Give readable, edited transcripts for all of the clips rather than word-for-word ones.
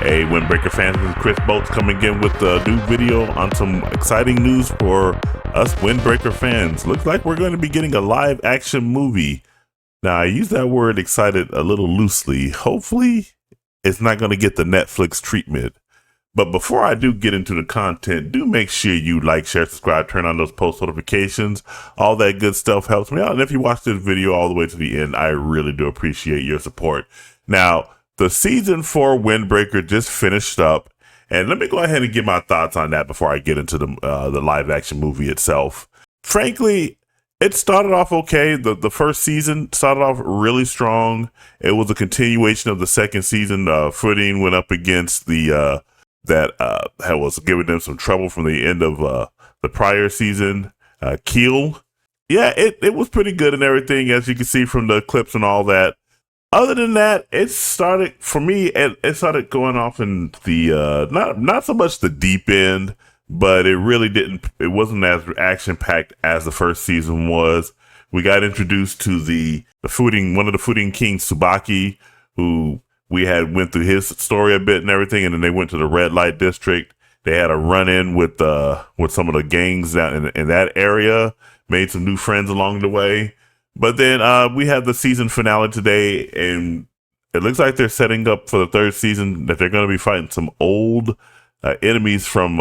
Hey, Windbreaker fans, this is Chris Bolts coming in with a new video on some exciting news for us Windbreaker fans. Looks like we're going to be getting a live action movie. Now, I use that word excited a little loosely. Hopefully, it's not going to get the Netflix treatment. But before I do get into the content, do make sure you like, share, subscribe, turn on those post notifications. All that good stuff helps me out. And if you watch this video all the way to the end, I really do appreciate your support. Now, the season 4 Windbreaker just finished up. And let me go ahead and give my thoughts on that before I get into the live action movie itself. Frankly, it started off okay. The first season started off really strong. It was a continuation of the second season. Footing went up against the that was giving them some trouble from the end of the prior season. Keel. Yeah, it was pretty good and everything, as you can see from the clips and all that. Other than that, it started, for me, it started going off in the, not so much the deep end, but it wasn't as action-packed as the first season was. We got introduced to one of the Footing Kings, Tsubaki, who we had went through his story a bit and everything, and then they went to the red light district. They had a run-in with some of the gangs down in that area, made some new friends along the way. But then we had the season finale today, and it looks like they're setting up for the third season that they're going to be fighting some old enemies from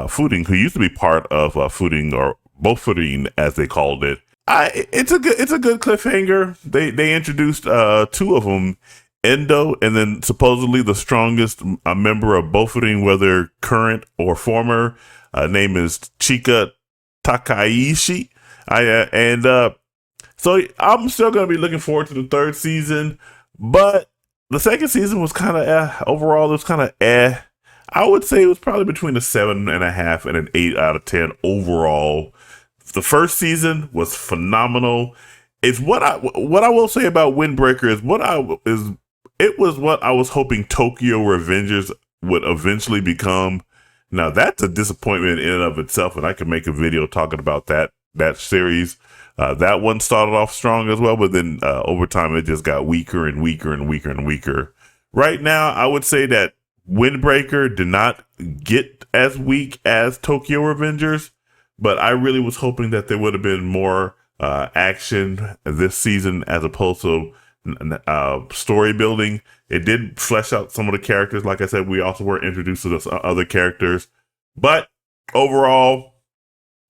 Footing, who used to be part of Footing, or both Footing as they called it. It's a good cliffhanger. They introduced two of them, Endo, and then supposedly the strongest member of both Footing, whether current or former, name is Chika Takaishi. So I'm still going to be looking forward to the third season, but the second season was kind of overall, it was kind of I would say it was probably between a 7.5 and an 8 out of 10 overall. The first season was phenomenal. It's what I will say about Windbreaker it was what I was hoping Tokyo Revengers would eventually become. Now that's a disappointment in and of itself, and I could make a video talking about that series. That one started off strong as well, but then over time it just got weaker and weaker and weaker and weaker. Right now, I would say that Windbreaker did not get as weak as Tokyo Revengers, but I really was hoping that there would have been more action this season as opposed to story building. It did flesh out some of the characters. Like I said, we also were introduced to those other characters, but overall,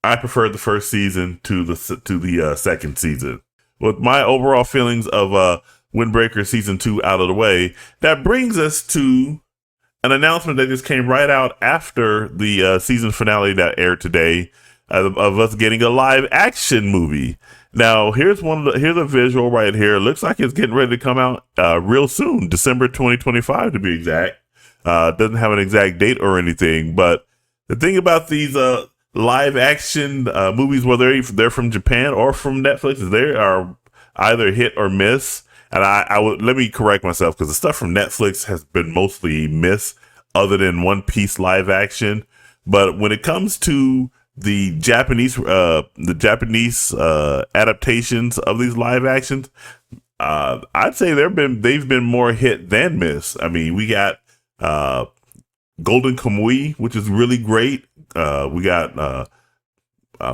I preferred the first season to the second season. With my overall feelings of Windbreaker season 2 out of the way, that brings us to an announcement that just came right out after the season finale that aired today of us getting a live action movie. Now, here's a visual right here. It looks like it's getting ready to come out real soon, December 2025 to be exact. Doesn't have an exact date or anything, but the thing about these live action movies, whether they're from Japan or from Netflix, is they are either hit or miss. And let me correct myself, because the stuff from Netflix has been mostly miss, other than One Piece live action. But when it comes to the Japanese adaptations of these live actions, I'd say they've been more hit than miss. I mean, we got Golden Kamuy, which is really great. We got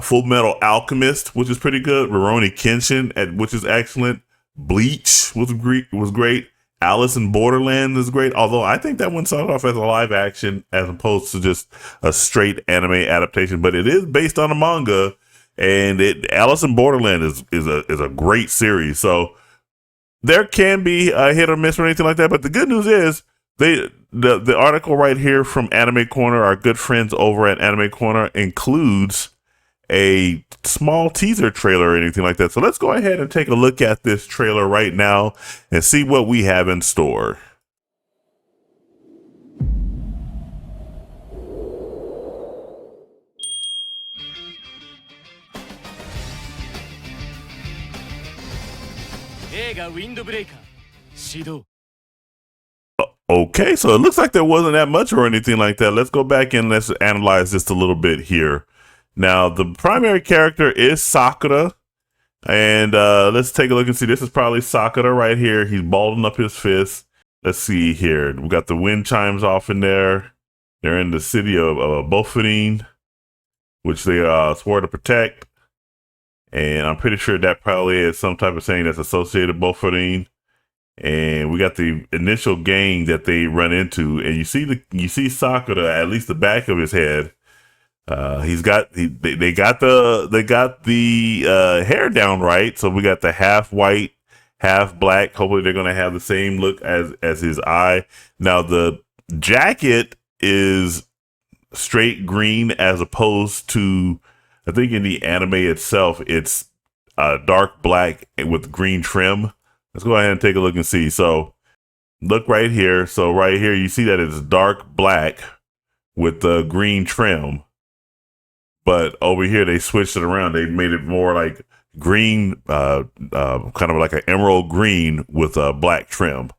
Full Metal Alchemist, which is pretty good. Rurouni Kenshin, which is excellent. Bleach was great. Alice in Borderland is great. Although I think that one started off as a live action as opposed to just a straight anime adaptation. But it is based on a manga, and Alice in Borderland is a great series. So there can be a hit or miss or anything like that. But the good news is the article right here from Anime Corner, our good friends over at Anime Corner, includes a small teaser trailer or anything like that. So let's go ahead and take a look at this trailer right now and see what we have in store. Okay, so it looks like there wasn't that much or anything like that. Let's go back and let's analyze this a little bit here. Now, the primary character is Sakura, and let's take a look and see. This is probably Sakura right here. He's balled up his fist. let's see here. We got the wind chimes off in there. They're in the city of Bofidine, which they swore to protect. And I'm pretty sure that probably is some type of saying that's associated with Bofidine. And we got the initial gang that they run into, and you see Sakura, at least the back of his head. They got the hair down right. So we got the half white, half black. Hopefully they're gonna have the same look as his eye. Now the jacket is straight green as opposed to, I think in the anime itself, it's dark black with green trim. Let's go ahead and take a look and see. So look right here. So right here, you see that it's dark black with the green trim. But over here, they switched it around. They made it more like green, kind of like an emerald green with a black trim.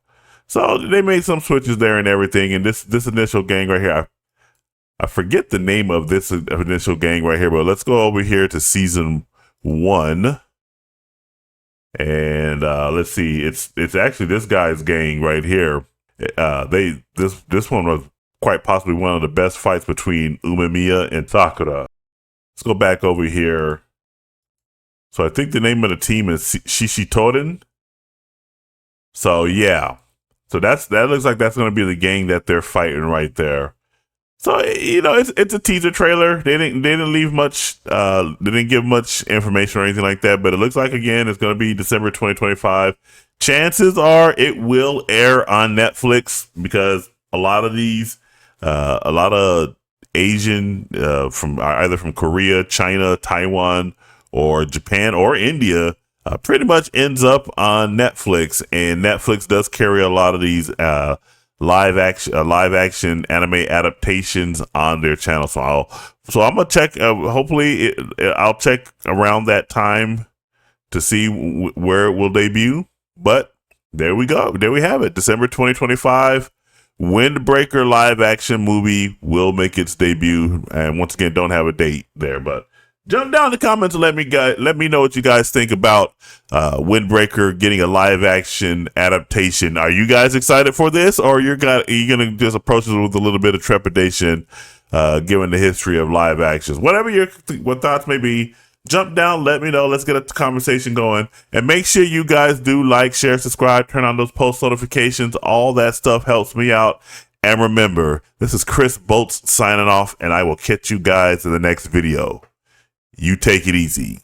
So they made some switches there and everything. And this initial gang right here, I forget the name of this initial gang right here, but let's go over here to season 1. And let's see, it's actually this guy's gang right here. This one was quite possibly one of the best fights between Umemiya and Sakura. Let's go back over here. So I think the name of the team is Shishitoden. So yeah, so that looks like that's going to be the gang that they're fighting right there. So, you know, it's a teaser trailer. They didn't leave much, they didn't give much information or anything like that, but it looks like, again, it's going to be December 2025. Chances are it will air on Netflix because a lot of Asian, from either from Korea, China, Taiwan, or Japan or India, pretty much ends up on Netflix, and Netflix does carry a lot of these, live action anime adaptations on their channel. So I'm gonna check. Hopefully, I'll check around that time to see where it will debut. But there we go. There we have it. December 2025. Windbreaker live action movie will make its debut. And once again, don't have a date there, but jump down in the comments and let me know what you guys think about Windbreaker getting a live action adaptation. Are you guys excited for this, or are you gonna just approach it with a little bit of trepidation, given the history of live actions? Whatever what thoughts may be, jump down, let me know. Let's get a conversation going, and make sure you guys do like, share, subscribe, turn on those post notifications. All that stuff helps me out. And remember, this is Chris Bolts signing off, and I will catch you guys in the next video. You take it easy.